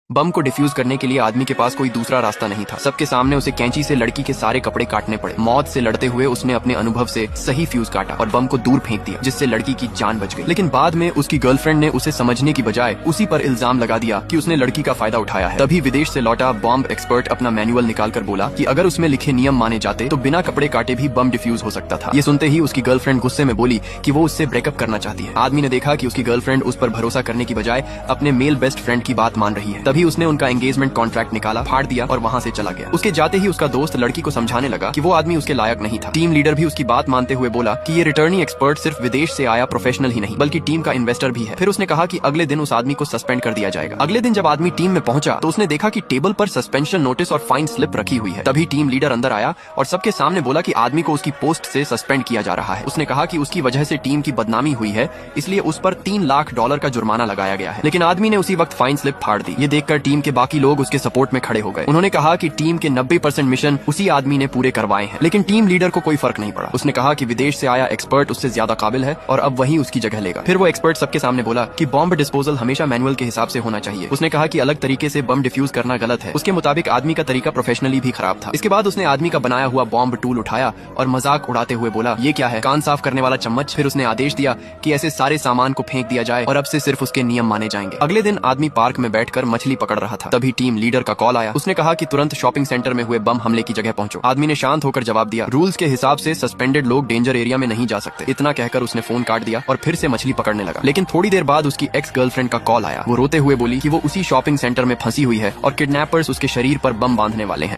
बम को डिफ्यूज करने के लिए आदमी के पास कोई दूसरा रास्ता नहीं था। सबके सामने उसे कैंची से लड़की के सारे कपड़े काटने पड़े। मौत से लड़ते हुए उसने अपने अनुभव से सही फ्यूज काटा और बम को दूर फेंक दिया, जिससे लड़की की जान बच गई। लेकिन बाद में उसकी गर्लफ्रेंड ने उसे समझने की बजाय उसी पर इल्जाम लगा दिया कि उसने लड़की का फायदा उठाया है। तभी विदेश से लौटा बॉम्ब एक्सपर्ट अपना मैनुअल निकाल कर बोला कि अगर उसमें लिखे नियम माने जाते तो बिना कपड़े काटे भी बम डिफ्यूज हो सकता था। ये सुनते ही उसकी गर्लफ्रेंड गुस्से में बोली कि वो उससे ब्रेकअप करना चाहती है। आदमी ने देखा कि उसकी गर्लफ्रेंड उस पर भरोसा करने की बजाय अपने मेल बेस्ट फ्रेंड की बात मान रही है। तभी उसने उनका एंगेजमेंट कॉन्ट्रैक्ट निकाला, फाड़ दिया और वहाँ से चला गया। उसके जाते ही उसका दोस्त लड़की को समझाने लगा कि वो आदमी उसके लायक नहीं था। टीम लीडर भी उसकी बात मानते हुए बोला कि ये रिटर्निंग एक्सपर्ट सिर्फ विदेश से आया प्रोफेशनल ही नहीं बल्कि टीम का इन्वेस्टर भी है। फिर उसने कहा कि अगले दिन उस आदमी को सस्पेंड कर दिया जाएगा। अगले दिन जब आदमी टीम में पहुंचा तो उसने देखा कि टेबल पर सस्पेंशन नोटिस और फाइन स्लिप रखी हुई है। तभी टीम लीडर अंदर आया और सबके सामने बोला कि आदमी को उसकी पोस्ट से सस्पेंड किया जा रहा है। उसने कहा कि उसकी वजह से टीम की बदनामी हुई है, इसलिए उस पर $3 लाख का जुर्माना लगाया गया है। लेकिन आदमी ने उसी वक्त फाइन स्लिप फाड़ दी। ये देखकर टीम के बाकी लोग उसके सपोर्ट में खड़े हो गए। उन्होंने कहा कि टीम के 90% मिशन उसी आदमी ने पूरे करवाए हैं। लेकिन टीम लीडर को कोई फर्क नहीं पड़ा। उसने कहा कि विदेश से आया एक्सपर्ट उससे ज्यादा काबिल है और अब वही उसकी जगह लेगा। फिर वो एक्सपर्ट सबके सामने बोला कि बॉम्ब डिस्पोजल हमेशा मैनुअल के हिसाब से होना चाहिए। उसने कहा कि अलग तरीके से बम डिफ्यूज करना गलत है। उसके मुताबिक आदमी का तरीका प्रोफेशनली भी खराब था। इसके बाद उसने आदमी का बनाया हुआ बॉम्ब टूल उठाया और मजाक उड़ाते हुए बोला, ये क्या है, कान साफ करने वाला चम्मच। फिर उसने आदेश दिया कि ऐसे सारे सामान को फेंक दिया जाए और अब से सिर्फ उसके नियम माने जाएंगे। अगले दिन आदमी पार्क में बैठकर मछली पकड़ रहा था। तभी टीम लीडर का कॉल आया। उसने कहा कि तुरंत शॉपिंग सेंटर में हुए बम हमले की जगह पहुंचो। आदमी ने शांत होकर जवाब दिया, रूल्स के हिसाब से सस्पेंडेड लोग डेंजर एरिया में नहीं जा सकते। इतना कहकर उसने फोन काट दिया और फिर से मछली पकड़ने लगा। लेकिन थोड़ी देर बाद उसकी एक्स गर्लफ्रेंड का कॉल आया। वो रोते हुए बोली कि वो उसी शॉपिंग सेंटर में फंसी हुई है और किडनैपर्स उसके शरीर पर बम बांधने वाले हैं।